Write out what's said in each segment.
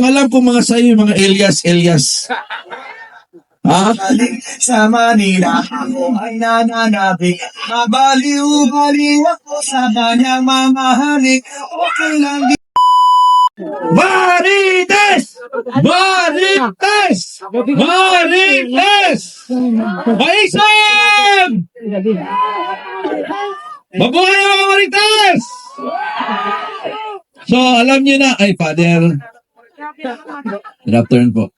alam ko mga sa'yo, yung mga Elias. Ha? Sa Manila, ako ay nananabik. Mabaliw-baliw ako sa kanyang mamahaling. Okay lang di. Marites! Marites! Marites! Maisam! Mabuhay ang mga Marites! So, alam niyo na, ay, Father, good afternoon po.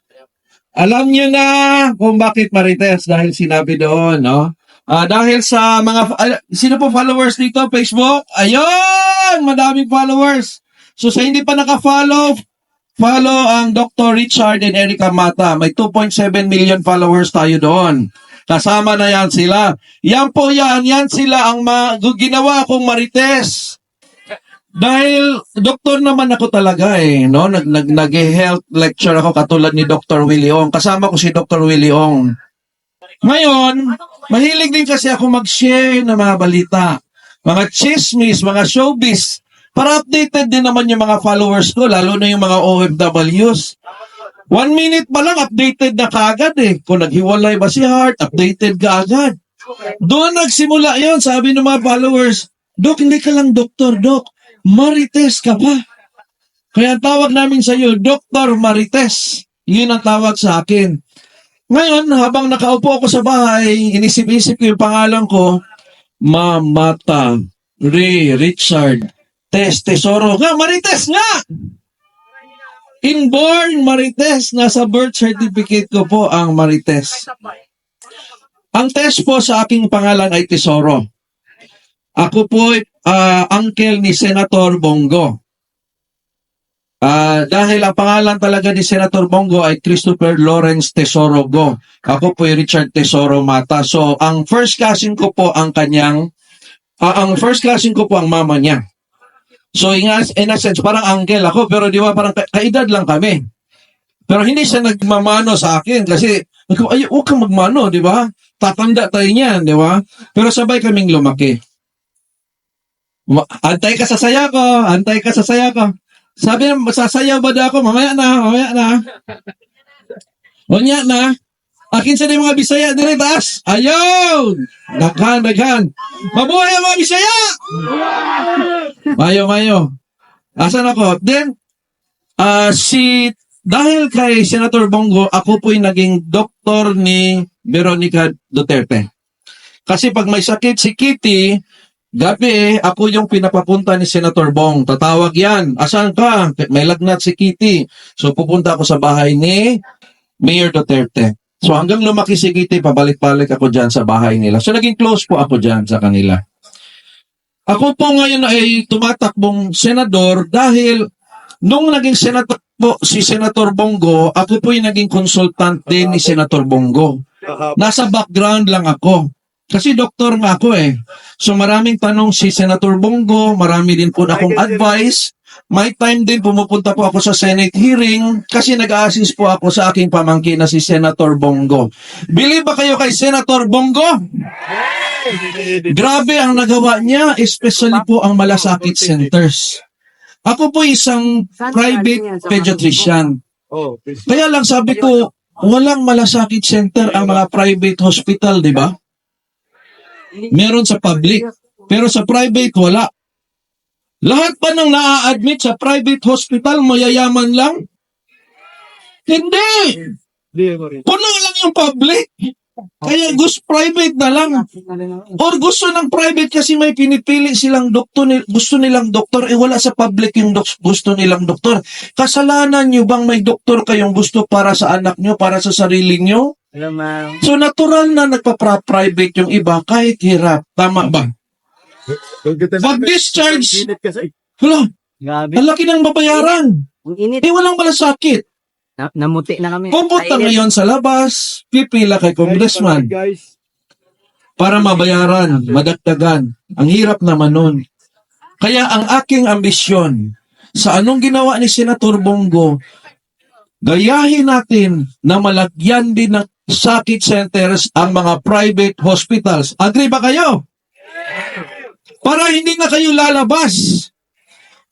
Alam niyo na kung bakit Marites, dahil sinabi doon, no? Dahil sa mga, sino po followers dito, Facebook? Ayun! Madaming followers. So sa hindi pa naka-follow, follow ang Dr. Richard and Erica Mata. May 2.7 million followers tayo doon. Kasama na yan sila. Yan po yan sila ang ginawa akong Marites. Dahil doktor naman ako talaga no? Nag-health lecture ako katulad ni Dr. Willie Ong. Kasama ko si Dr. Willie Ong. Ngayon, mahilig din kasi ako mag-share ng mga balita. Mga chismis, mga showbiz. Para updated din naman yung mga followers ko, lalo na yung mga OFWs. 1 minute pa lang, updated na kaagad Kung naghiwalay ba si Heart, updated ka agad. Doon nagsimula yon, sabi ng mga followers, Dok, hindi ka lang doktor, Dok. Marites ka pa. Kaya ang tawag namin sa iyo, Dr. Marites. Yun ang tawag sa akin. Ngayon, habang nakaupo ako sa bahay, inisip-isip ko yung pangalan ko, Mamata Richard Tesoro. Nga, Marites nga! Inborn Marites. Nasa birth certificate ko po ang Marites. Ang test po sa aking pangalan ay Tesoro. Ako po uncle ni Senator Bongo. Dahil ang pangalan talaga ni Senator Bongo ay Christopher Lawrence Tesoro Go. Ako po ay Richard Tesoro Mata. So, ang first cousin ko po ang kanyang, ang first cousin ko po ang mama niya. So, in a sense, parang uncle ako, pero di ba, parang kaedad lang kami. Pero hindi siya nagmamano sa akin kasi, ay, huwag kang magmano, di ba? Tatanda tayo niyan, di ba? Pero sabay kaming lumaki. Antay ka sa saya ko, antay ka sa saya ko. Sabi niya, masasayaw ba na ako? Mamaya na. Mamaya na. Akin sa mga Bisaya, dire taas. Ayun! Daghan. Mabuhay ang mga Bisaya! Mayo. Asan ako? Then, dahil kay Senator Bongo, ako po'y naging doktor ni Veronica Duterte. Kasi pag may sakit si Kitty, gabi ako yung pinapapunta ni Senator Bong. Tatawag yan. Asan ka? May lagnat si Kitty. So pupunta ako sa bahay ni Mayor Duterte. So hanggang lumaki si Kitty, pabalik-balik ako dyan sa bahay nila. So naging close po ako dyan sa kanila. Ako po ngayon ay tumatakbong senador dahil nung naging senator po si Senator Bongo, ako po yung naging consultant din ni Senator Bongo. Nasa background lang ako. Kasi doktor nga ako So maraming tanong si Senator Bongo, marami din po akong advice. May time din pumupunta po ako sa Senate hearing kasi nag-a-assist po ako sa aking pamangkin na si Senator Bongo. Believe ba kayo kay Senator Bongo? Grabe ang nagawa niya, especially po ang malasakit centers. Ako po isang private pediatrician. Kaya lang sabi ko, walang malasakit center ang mga private hospital, di ba? Meron sa public, pero sa private wala. Lahat pa nang naa-admit sa private hospital, mayayaman lang? Hindi! Puno lang yung public. Kaya gusto private na lang. Or gusto ng private kasi may pinipili silang doktor, gusto nilang doktor, wala sa public yung gusto nilang doktor. Kasalanan nyo bang may doktor kayong gusto para sa anak nyo, para sa sarili nyo? Hello, ma'am. So natural na nagpa-private yung iba kahit hirap. Tama ba? Pag-discharge, hala, Grabe. ang laki ng babayaran. Ang init. Walang malasakit. Namuti na kami. Pupunta ngayon sa labas, pipila kay congressman para mabayaran, madagdagan. Ang hirap naman nun. Kaya ang aking ambisyon, sa anong ginawa ni Senator Bongo, gayahin natin na malagyan din ng sakit centers ang mga private hospitals. Agree ba kayo? Para hindi na kayo lalabas.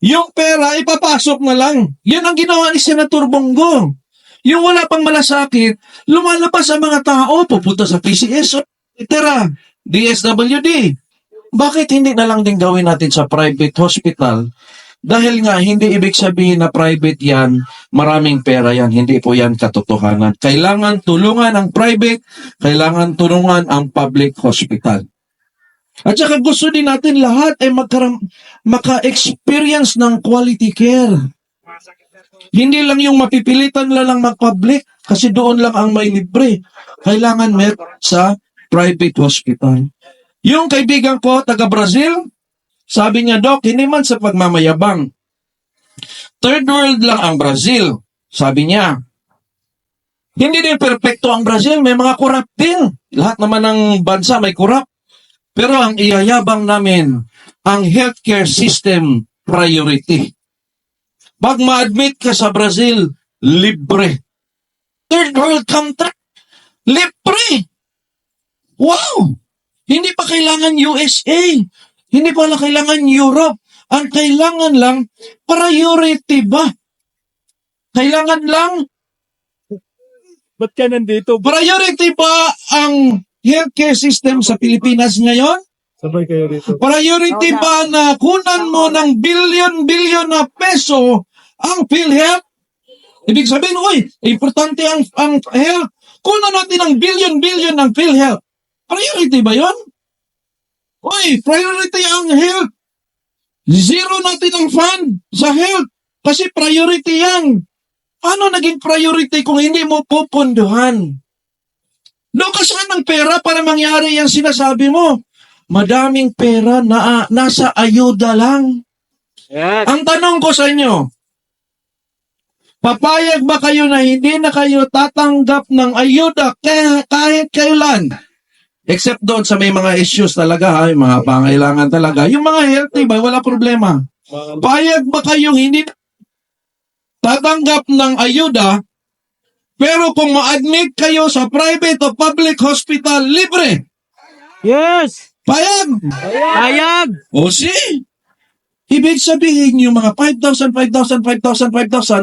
Yung pera, ipapasok na lang. Yan ang ginawa ni Senator Bongo. Yung wala pang malasakit, lumalabas ang mga tao, pupunta sa PCS, etc. DSWD. Bakit hindi na lang din gawin natin sa private hospital? Dahil nga, hindi ibig sabihin na private yan, maraming pera yan. Hindi po yan katotohanan. Kailangan tulungan ang private, kailangan tulungan ang public hospital. At saka gusto din natin lahat ay maka-experience ng quality care. Hindi lang yung mapipilitan lang mag-public kasi doon lang ang may libre. Kailangan sa private hospital. Yung kaibigan ko, taga Brazil, sabi niya, Doc, hindi man sa pagmamayabang. Third world lang ang Brazil. Sabi niya, hindi din perpekto ang Brazil, may mga corrupt din. Lahat naman ng bansa may corrupt. Pero ang iyayabang namin, ang healthcare system priority. Pag ma-admit ka sa Brazil, libre. Third world country, libre. Wow! Hindi pa kailangan USA. Hindi pa kailangan Europe. Ang kailangan lang, priority ba? Kailangan lang, Ba't ka nandito? priority ba ang healthcare system sa Pilipinas ngayon? Sabay kayo dito. Priority ba na kunan mo ng billion na peso ang PhilHealth? Ibig sabihin, uy, importante ang health. Kunan natin ng billion ng PhilHealth. Priority ba yon? Uy, priority ang health. Zero natin ang fund sa health. Kasi priority yan. Paano naging priority kung hindi mo pupunduhan? Doon ka saan ng pera para mangyari yung sinasabi mo? Madaming pera na nasa ayuda lang. Yes. Ang tanong ko sa inyo, papayag ba kayo na hindi na kayo tatanggap ng ayuda kahit kailan? Except doon sa may mga issues talaga, yung mga pangailangan talaga. Yung mga healthy ba, wala problema. Payag ba kayong hindi tatanggap ng ayuda, pero kung ma-admit kayo sa private o public hospital, libre? Yes. Payag! Ayag. O ibig sabihin yung mga 5,000,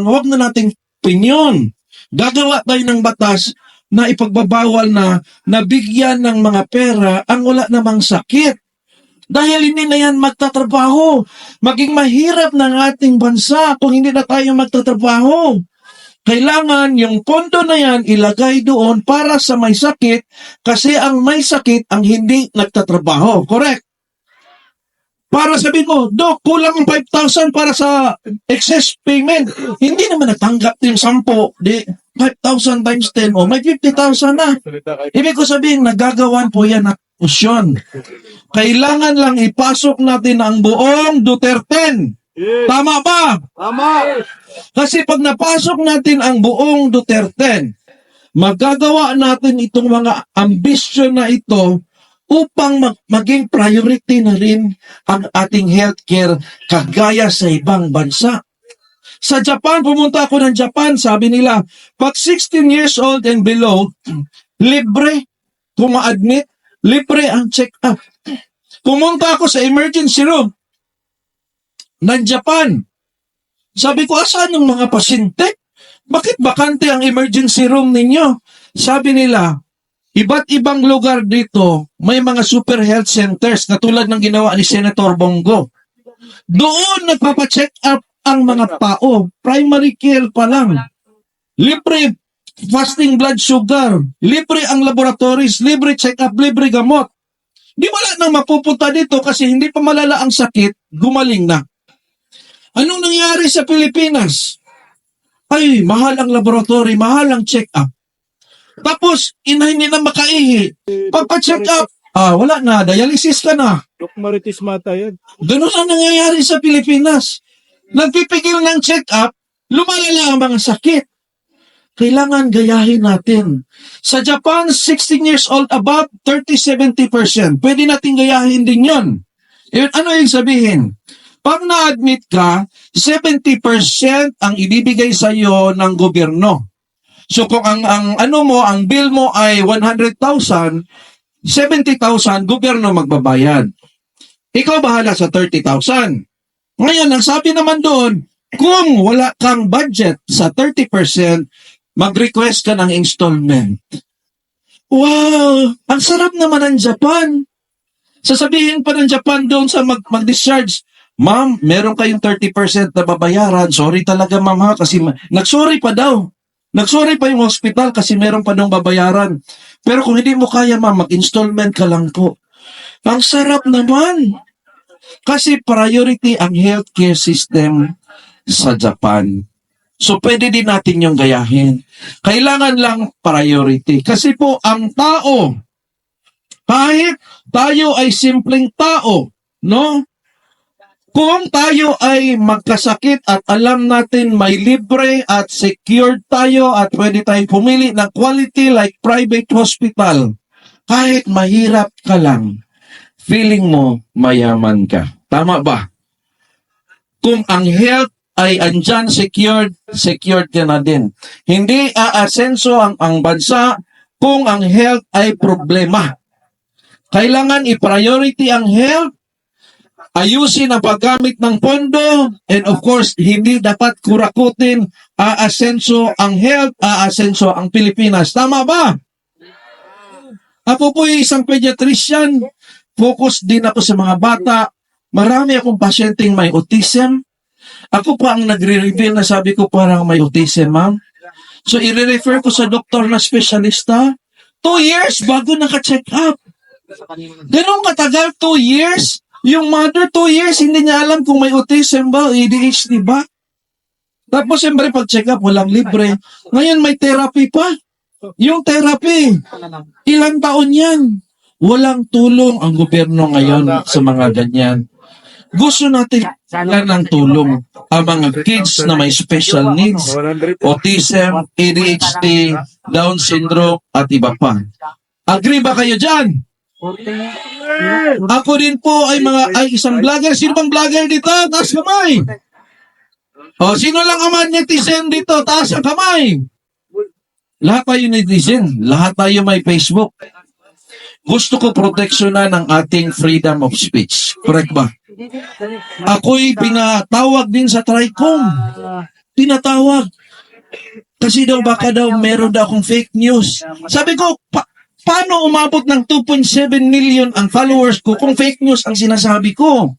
huwag na nating opinion. Gagawa tayo ng batas na ipagbabawal na nabigyan ng mga pera ang wala namang sakit. Dahil hindi na yan magtatrabaho. Maging mahirap ng ating bansa kung hindi na tayo magtatrabaho. Kailangan yung pondo na yan ilagay doon para sa may sakit kasi ang may sakit ang hindi nagtatrabaho. Correct? Para sabihin mo, Dok, kulang ang 5,000 para sa excess payment. Hindi naman natanggap yung 10. Di 5,000 times 10 may 50,000 na. Ibig ko sabihin, nagagawan po yan ng opsyon. Kailangan lang ipasok natin ang buong Duterte. Tama ba? Tama! Kasi pag napasok natin ang buong Duterte, magagawa natin itong mga ambisyon na ito upang maging priority na rin ang ating healthcare kagaya sa ibang bansa. Sa Japan, pumunta ako ng Japan, sabi nila, pag 16 years old and below, libre, kung ma-admit, libre ang check-up. Pumunta ako sa emergency room ng Japan. Sabi ko, asaan yung mga pasyente? Bakit bakante ang emergency room ninyo? Sabi nila, iba't ibang lugar dito, may mga super health centers na tulad ng ginawa ni Senator Bongo. Doon nagpapacheck up ang mga tao. Primary care pa lang. Libre fasting blood sugar. Libre ang laboratories. Libre check up. Libre gamot. Di wala nang mapupunta dito kasi hindi pa malala ang sakit, gumaling na. Anong nangyari sa Pilipinas? Ay, mahal ang laboratory, mahal ang check up. Tapos, hindi na makaihi. Pagpa-check up, wala na, dialysis ka na. Dok Marites Mata yan. Ganun ang nangyayari sa Pilipinas. Nagpipigil ng check-up, lumalala ang mga sakit. Kailangan gayahin natin. Sa Japan, 16 years old above, 30-70%. Pwede natin gayahin din yon. Ano yung sabihin? Pag na-admit ka, 70% ang ibibigay sa iyo ng gobyerno. So kung ang bill mo ay 100,000, 70,000 gobyerno magbabayad. Ikaw bahala sa 30,000. Ngayon, ang sabi naman doon, kung wala kang budget sa 30%, mag-request ka ng installment. Wow! Ang sarap naman ng Japan. Sasabihin pa ng Japan doon sa mag-discharge, Ma'am, meron kayong 30% na babayaran. Sorry talaga, ma'am, ha? Kasi nagsorry pa daw. Nagsorry pa yung hospital kasi meron pa daw babayaran. Pero kung hindi mo kaya, ma'am, mag-installment ka lang po. Ang sarap naman. Kasi priority ang healthcare system sa Japan. So, pwede din natin yung gayahin. Kailangan lang priority. Kasi po, ang tao, kahit tayo ay simpleng tao, no? Kung tayo ay magkasakit at alam natin may libre at secured tayo at pwede tayong pumili ng quality like private hospital, kahit mahirap ka lang, feeling mo mayaman ka. Tama ba? Kung ang health ay andyan secured ka na din. Hindi aasenso ang bansa kung ang health ay problema. Kailangan i-priority ang health, ayusin ang paggamit ng pondo, and of course, hindi dapat kurakutin, aasenso ang health, aasenso ang Pilipinas. Tama ba? Ako po ay isang pediatrician, focus din ako sa mga bata. Marami akong pasyenteng may autism. Ako pa ang nagre-reveal na sabi ko parang may autism, ma'am. So, i-refer ko sa doktor na specialista. 2 years bago naka-check up. Ganun katagal, 2 years? Yung mother, 2 years, hindi niya alam kung may autism ba, ADHD ba? Tapos, siyempre, pag-check up, walang libre. Ngayon, may therapy pa. Yung therapy, ilang taon yan? Walang tulong ang gobyerno ngayon sa mga ganyan. Gusto natin ng tulong ang mga kids na may special needs, autism, ADHD, Down syndrome, at iba pa. Agree ba kayo dyan? Ako din po ay isang vlogger. Sino bang vlogger dito? Taas kamay. O, sino lang ang mga netizen dito? Taas ang kamay. Lahat tayo netizen. Lahat tayo may Facebook. Gusto ko proteksyonan ang ating freedom of speech. Correct ba? Ako'y pinatawag din sa TRICOM. Pinatawag. Kasi daw baka daw meron daw akong fake news. Sabi ko, paano umabot ng 2.7 million ang followers ko kung fake news ang sinasabi ko?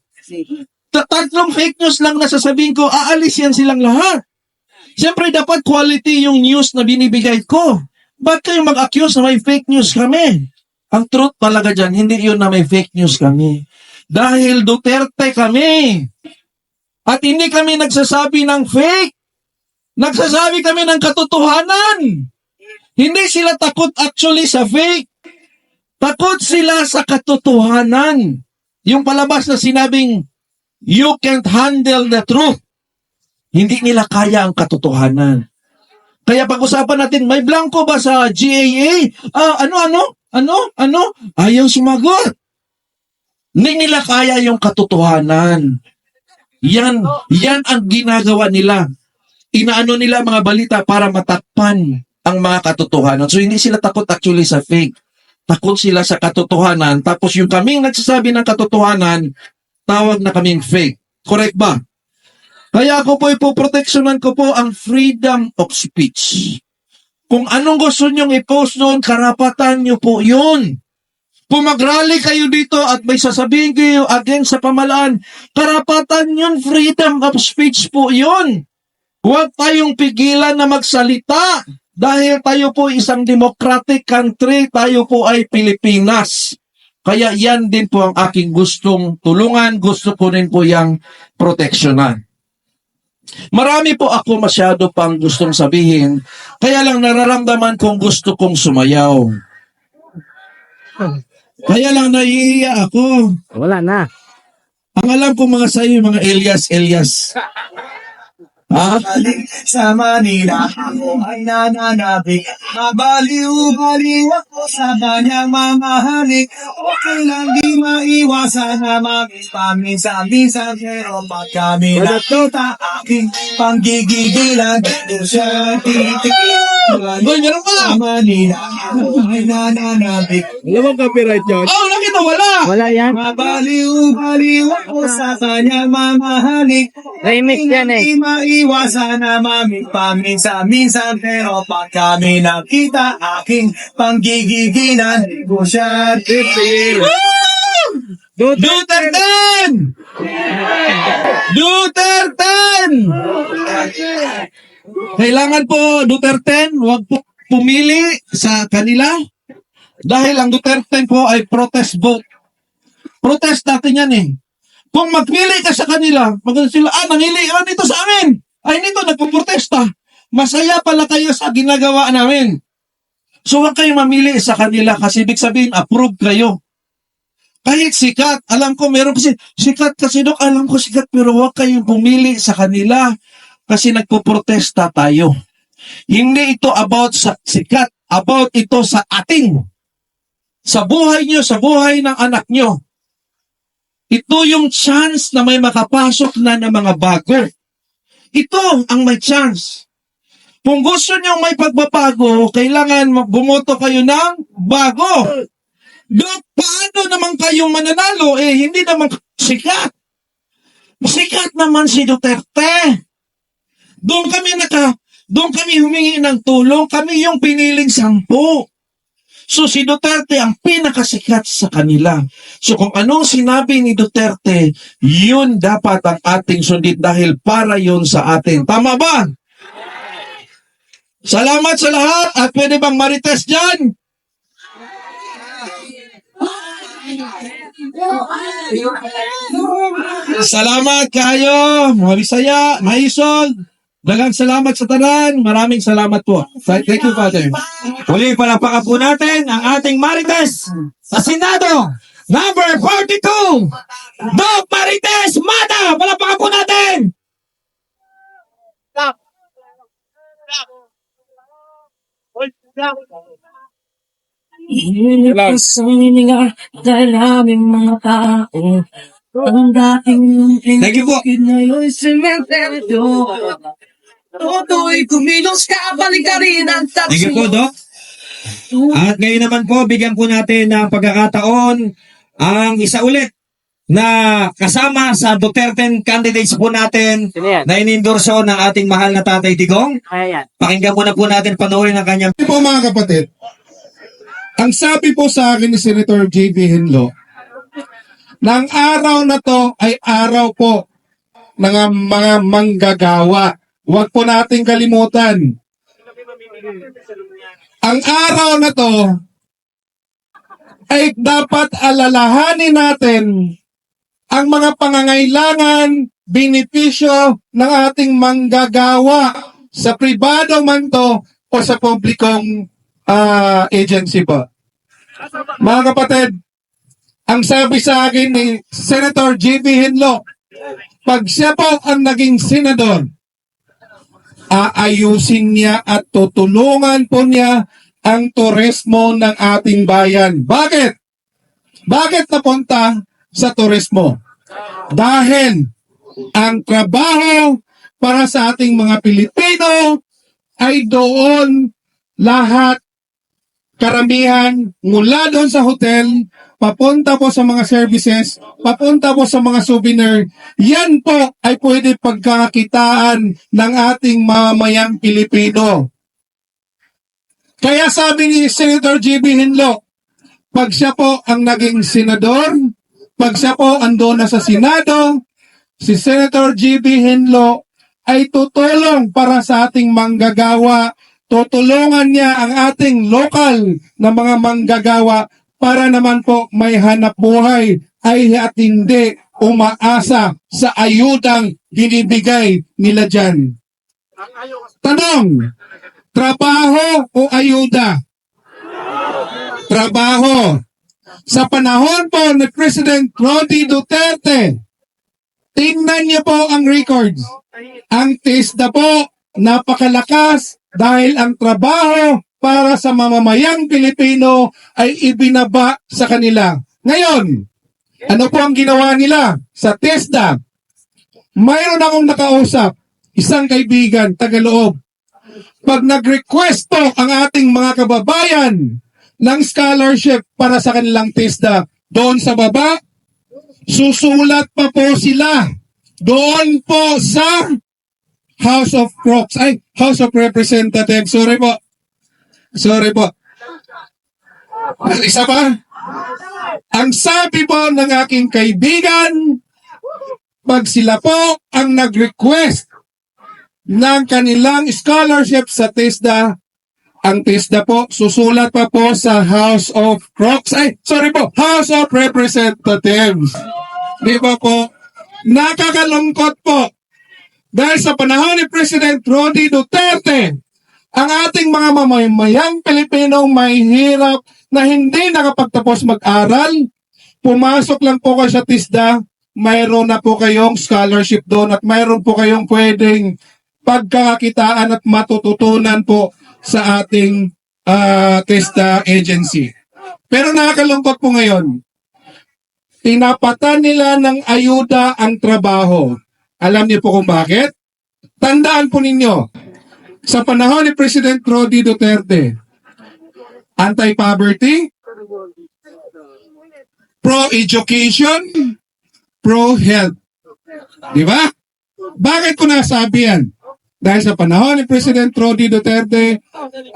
Tatlong fake news lang na sasabihin ko, aalis yan silang lahat. Siyempre, dapat quality yung news na binibigay ko. Ba't kayo mag-accuse na may fake news kami? Ang truth talaga dyan, hindi yun na may fake news kami. Dahil Duterte kami. At hindi kami nagsasabi ng fake. Nagsasabi kami ng katotohanan. Hindi sila takot actually sa fake. Takot sila sa katotohanan. Yung palabas na sinabing, you can't handle the truth. Hindi nila kaya ang katotohanan. Kaya pag-usapan natin, may blanco ba sa GAA? Ano? Ayaw sumagot. Hindi nila kaya yung katotohanan. Yan ang ginagawa nila. Inaano nila mga balita para matakpan ang mga katotohanan. So, hindi sila takot actually sa fake. Takot sila sa katotohanan. Tapos yung kaming nagsasabi ng katotohanan, tawag na kaming fake. Correct ba? Kaya ako po ipoproteksyonan ko po ang freedom of speech. Kung anong gusto nyong i-post doon, karapatan nyo po yun. Kung mag-rally kayo dito at may sasabihin kayo against sa pamalaan, karapatan yun, freedom of speech po yun. Huwag tayong pigilan na magsalita dahil tayo po isang democratic country, tayo po ay Pilipinas. Kaya yan din po ang aking gustong tulungan, gusto ko rin po yung proteksyonan. Marami po ako masyado pang gustong sabihin, kaya lang nararamdaman kong gusto kong sumayaw. Kaya lang naiiya ako. Wala na. Ang alam ko mga sayo, mga Elias. Ha? Sa Manila, ako ay nananabik. Mabaliw-baliw ako sa kanyang mamahaling. Okay lang di maiwasan na paminsan-minsan. Pero pag kami nakita, aking panggigigilan. Doon siya titigil. Boy, meron pa! Sa Manila, ako ay nananabik. Alam mo copyright yun? Oh, nakita Sino wala? Wala yan. Mabaliw-baliw ako sa kanyang mamahalin. Remix yan eh. Hindi maiwasan na paminsan-minsan, pero pag kami nakita, aking panggigigilan, di ko siya tipil. Duterte! Duterte! Kailangan po, Duterte, huwag po pumili sa kanila dahil ang Duterte po ay protest vote. Protest natin yan eh. Kung magpili ka sa kanila, maganda sila, nangili ka dito sa amin. Ay, dito, nagpuprotesta. Masaya pala kayo sa ginagawa namin. So, huwag kayong mamili sa kanila kasi ibig sabihin, approve kayo. Kahit sikat, alam ko meron kasi, sikat kasi Dok, alam ko sikat, pero huwag kayong pumili sa kanila kasi nagpuprotesta tayo. Hindi ito about sa sikat, about ito sa ating. Sa buhay nyo, sa buhay ng anak nyo. Ito yung chance na may makapasok na ng mga bago. Ito ang may chance. Kung gusto nyo may pagbabago, kailangan bumoto kayo ng bago. Dok, paano naman kayong mananalo? Hindi naman sikat. Sikat naman si Duterte. Doon kami humingi ng tulong. Kami yung piniling 10. So si Duterte ang pinakasikat sa kanila. So kung anong sinabi ni Duterte, yun dapat ang ating sundin dahil para yun sa atin. Tama ba? Salamat sa lahat at pwede bang marites dyan? Salamat kayo, mga Bisaya, mga Isol. Dagang salamat sa tanan. Maraming salamat po. Thank you, Father. Muli palakpakan po natin ang ating Marites sa Senado, number 42, Doc Marites Mata! Palakpakan po natin! Nga dahil aming mga tao ang dating Thank you po. ngayon sementeryo. Toto'y kumilos ka, balik ka rin ang Thank you po, Doc. At ngayon naman po, bigyan po natin ng pagkakataon ang isa ulit na kasama sa Duterte candidates po natin Sino yan? na inendorso ng ating mahal na Tatay Digong. Kaya yan. Pakinggan muna po natin, panoorin ang kanyang po mga kapatid, ang sabi po sa akin ni Senator J.B. Henlo, na ang araw na to ay araw po ng mga manggagawa. Huwag po nating kalimutan. Ang araw na to ay dapat alalahanin natin ang mga pangangailangan, benepisyo ng ating manggagawa sa pribado man to o sa publikong agency po. Mga kapatid, ang sabi sa akin ni Senator J.B. Henlo, pag siya po ang naging senador, aayusin niya at tutulungan po niya ang turismo ng ating bayan. Bakit? Bakit napunta sa turismo? Dahil ang trabaho para sa ating mga Pilipino ay doon lahat karamihan mula doon sa hotel, papunta po sa mga services, papunta po sa mga souvenir, yan po ay pwede pagkakakitaan ng ating mamamayang Pilipino. Kaya sabi ni Senator J.B. Henlo, pag siya po ang naging senador, pag siya po andun na sa Senado, si Senator J.B. Henlo ay tutulong para sa ating manggagawa. Tutulungan niya ang ating lokal na mga manggagawa para naman po may hanap buhay ay at hindi umaasa sa ayudang binibigay nila dyan. Tanong, trabaho o ayuda? Trabaho. Sa panahon po ni President Roddy Duterte, tingnan niyo po ang records. Ang TISDA po, napakalakas dahil ang trabaho para sa mamamayang Pilipino ay ibinaba sa kanila. Ngayon, ano po ang ginawa nila sa TISDA? Mayroon akong nakausap, isang kaibigan, tagaloob. Pag nag-request po ang ating mga kababayan ng scholarship para sa kanilang TISDA, doon sa baba, susulat pa po sila doon po sa House of Crocs, ay, House of Representatives. Sorry po. Sorry po. Isa pa. Ang sabi po ng aking kaibigan, pag sila po ang nag-request ng kanilang scholarship sa TISDA, ang TISDA po, susulat pa po sa House of Crocs, ay, sorry po, House of Representatives. Di ba po? Nakakalungkot po. Dahil sa panahon ni President Rodi Duterte, ang ating mga mamamayang Pilipinong may hirap na hindi nakapagtapos mag-aral, pumasok lang po kayo sa TISDA, mayroon na po kayong scholarship doon at mayroon po kayong pwedeng pagkakakitaan at matututunan po sa ating TISDA agency. Pero nakakalungkot po ngayon, tinapatan nila ng ayuda ang trabaho. Alam niyo po kung bakit? Tandaan po ninyo, sa panahon ni President Rodi Duterte, anti-poverty, pro-education, pro-health. Di ba? Bakit ko nasabi yan? Dahil sa panahon ni President Rodi Duterte,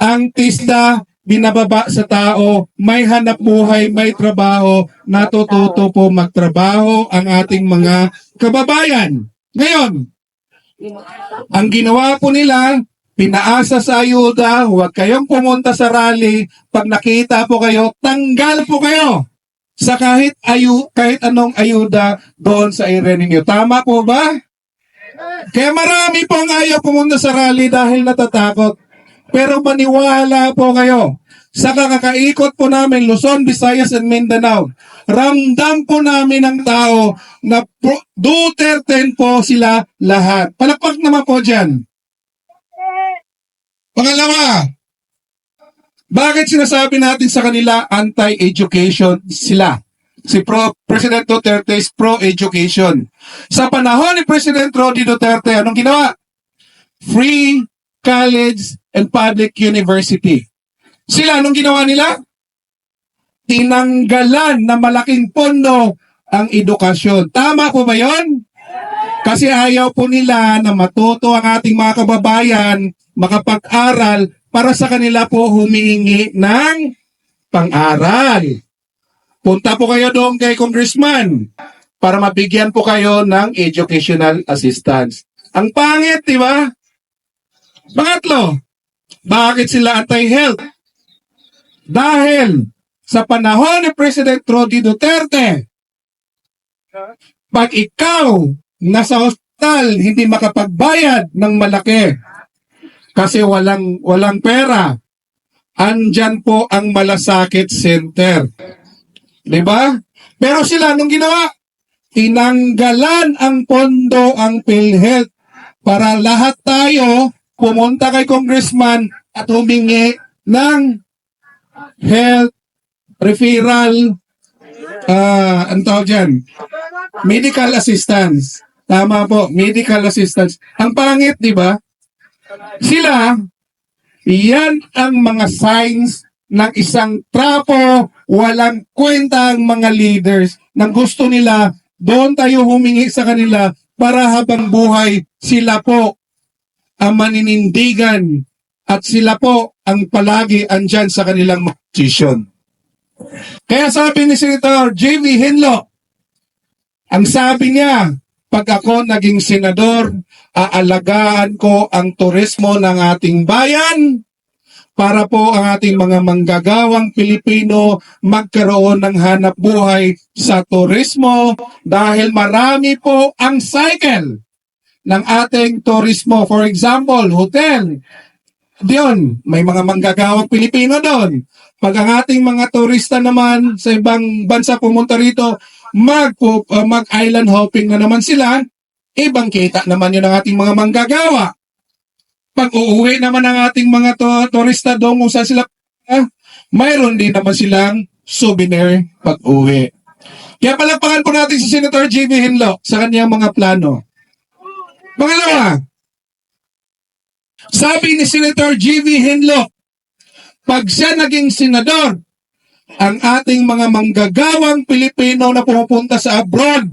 ang TISDA binababa sa tao, may hanap buhay, may trabaho, natututo po magtrabaho ang ating mga kababayan. Ngayon, ang ginawa po nila, pinaasa sa ayuda, huwag kayong pumunta sa rally, pag nakita po kayo, tanggal po kayo sa kahit anong ayuda doon sa area ninyo. Tama po ba? Kaya marami pong ayaw pumunta sa rally dahil natatakot. Pero maniwala po kayo, sa kakakaikot po namin Luzon, Visayas, and Mindanao, ramdam po namin ang tao na Duterte po sila lahat. Palakpak naman po dyan. Pangalawa, bakit sinasabi natin sa kanila anti-education sila? Si President Duterte is pro-education. Sa panahon ni President Rodi Duterte, anong ginawa? Free college and public university. Sila, anong ginawa nila? Tinanggalan na malaking pondo ang edukasyon. Tama po ba yon? Kasi ayaw po nila na matuto ang ating mga kababayan, makapag-aral, para sa kanila po humihingi ng pang-aral. Punta po kayo doon kay Congressman para mabigyan po kayo ng educational assistance. Ang pangit, di ba? Pangatlo, bakit sila anti-health? Dahil sa panahon ni President Rodi Duterte, pag ikaw nasa hospital, hindi makapagbayad ng malaki kasi walang pera, andyan po ang malasakit center. Diba? Pero sila, nung ginawa, tinanggalan ang pondo ang PhilHealth para lahat tayo pumunta kay Congressman at humingi ng health referral, ang tawag dyan, medical assistance. Tama po, medical assistance. Ang pangit, di ba? Sila, yan ang mga signs ng isang trapo, walang kwenta ang mga leaders nang gusto nila, doon tayo humingi sa kanila para habang buhay, sila po ang maninindigan at sila po ang palagi andyan sa kanilang position. Kaya sabi ni Senator J.V. Henlo, ang sabi niya, pag ako naging senador, aalagaan ko ang turismo ng ating bayan para po ang ating mga manggagawang Pilipino magkaroon ng hanap buhay sa turismo dahil marami po ang cycle ng ating turismo. For example, hotel. Diyon, may mga manggagawang Pilipino doon. Pag ang ating mga turista naman sa ibang bansa pumunta rito, mag-island hopping na naman sila, ibang kita naman yun ang ating mga manggagawa. Pag uuwi naman ang ating mga turista doon kung saan sila, mayroon din naman silang souvenir pag uwi. Kaya palakpakan po natin si Senator J.B. Henlo sa kanyang mga plano. Pangalawa, sabi ni Senator J.B. Henlo, pag siya naging senador, ang ating mga manggagawang Pilipino na pumupunta sa abroad.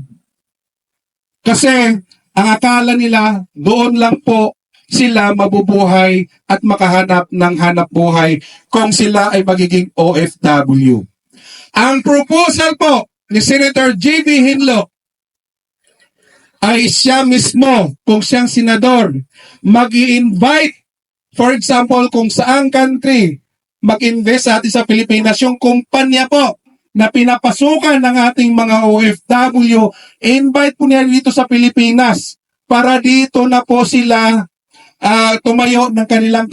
Kasi ang akala nila doon lang po sila mabubuhay at makahanap ng hanap buhay kung sila ay magiging OFW. Ang proposal po ni Senator J.B. Hinlo ay siya mismo, kung siyang senador, mag-i-invite, for example, kung saang country mag-invest sa atin sa Pilipinas, yung kumpanya po na pinapasukan ng ating mga OFW, invite po niya dito sa Pilipinas para dito na po sila tumayo ng kanilang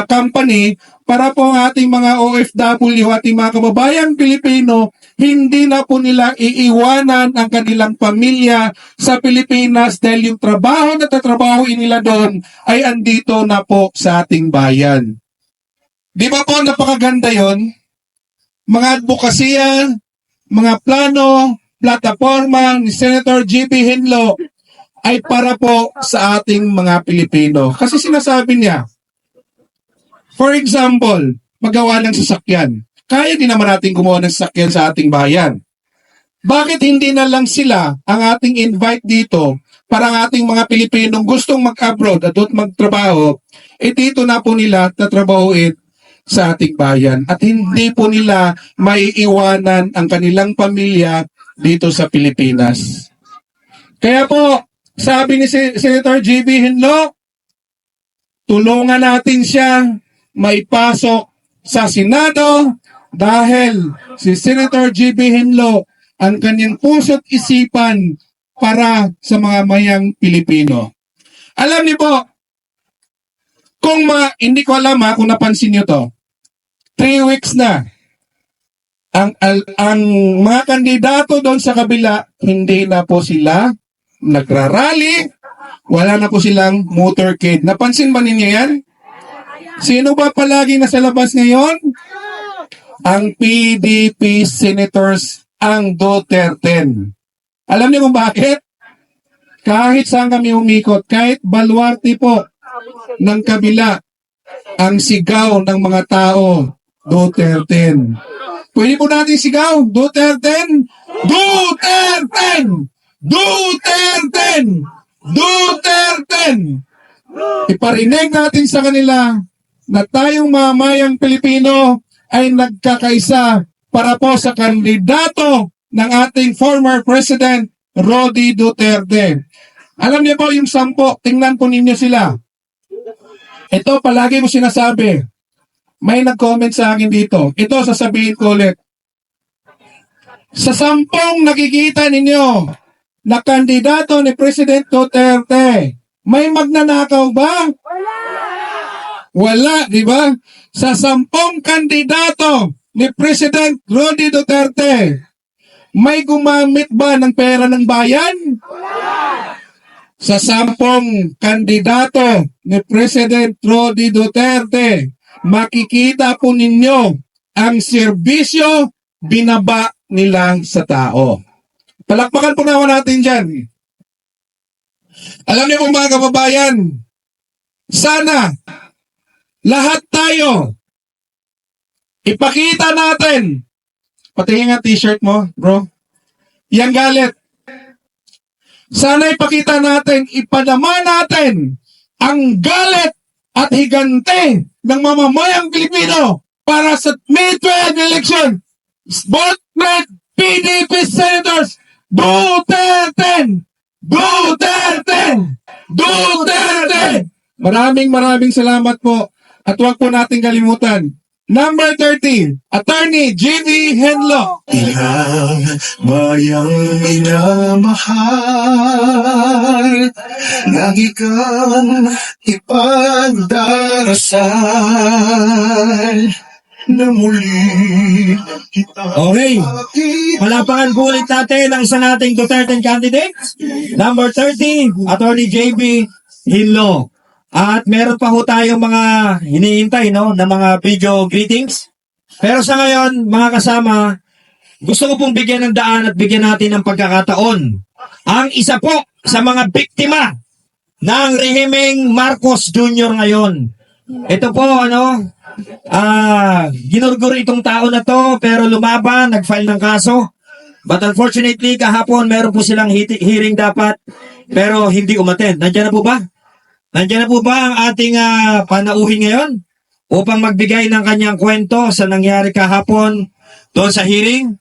company para po ang ating mga OFW, ating mga kababayang Pilipino, hindi na po nila iiwanan ang kanilang pamilya sa Pilipinas dahil yung trabaho na tatrabahoin nila doon ay andito na po sa ating bayan. Di ba po napakaganda yon? Mga advokasya, mga plano, plataforma ni Senator J.B. Hinlo ay para po sa ating mga Pilipino. Kasi sinasabi niya, for example, magawa ng sasakyan. Kaya din naman natin gumawa ng sasakyan sa ating bayan. Bakit hindi na lang sila ang ating invite dito para ang ating mga Pilipinong gustong mag-abroad at doon magtrabaho, dito na po nila tatrabahuin sa ating bayan at hindi po nila maiiwanan ang kanilang pamilya dito sa Pilipinas. Kaya po, sabi ni Senator J.B. Hinlo, tulungan natin siya maipasok sa Senado dahil si Senator J.B. Hinlo ang kanyang puso't isipan para sa mga mayang Pilipino. Alam niyo po, kung hindi ko alam kung napansin niyo to, 3 weeks na ang mga kandidato doon sa kabila, hindi na po sila nagrarally, wala na po silang motorcade. Napansin ba ninyo yan? Sino ba palagi nasa labas ngayon? Ang PDP senators, ang Duterte. Alam niyo kung bakit? Kahit saan kami umikot, kahit baluarte po ng kabila, ang sigaw ng mga tao, Duterte. Pwede po natin sigaw, Duterte! Duterte! Duterte! Duterte! Iparinig natin sa kanila na tayong mamayang Pilipino ay nagkakaisa para po sa kandidato ng ating former President Rody Duterte. Alam niyo po yung 10, tingnan po ninyo sila. Ito palagi mo sinasabi. May nag-comment sa akin dito. Ito sasabihin ko ulit. Sa 10 nakikita ninyo na kandidato ni President Duterte, may magnanakaw ba? Wala, di ba? Sa 10 kandidato ni President Rody Duterte, may gumamit ba ng pera ng bayan? Sa 10 kandidato ni President Rody Duterte, makikita po ninyo ang serbisyo binaba nila sa tao. Palakpakan po naman natin dyan. Alam niyo po mga kababayan, sana lahat tayo ipakita natin. Patingin nga t-shirt mo, bro. Yang galit. Sana ipakita natin, ipadama natin ang galit at higante ng mamamayang Pilipino para sa May 12 election. Vote red PDP Senators Duterte! Duterte! Duterte! Maraming salamat po. At huwag po natin kalimutan. Number 13, Attorney J.B. Hinlo. Ilang bayang minamahal, lagi kang ipagdarasal, na muli kita. Okay. Palapakan po ulit natin ang isa nating Duterte candidate. Number 13, Attorney J.B. Hinlo. At meron pa ho tayong mga hinihintay, no, na mga video greetings. Pero sa ngayon, mga kasama, gusto ko pong bigyan ng daan at bigyan natin ng pagkakataon ang isa po sa mga biktima ng rehimeng Marcos Jr. ngayon. Ito po, ginurgur itong tao na to pero lumaban, nag-file ng kaso. But unfortunately, kahapon meron po silang hearing dapat pero hindi umattend. Nandiyan na po ba? Nandiyan na po ba ang ating panauhin ngayon upang magbigay ng kanyang kwento sa nangyari kahapon doon sa hearing?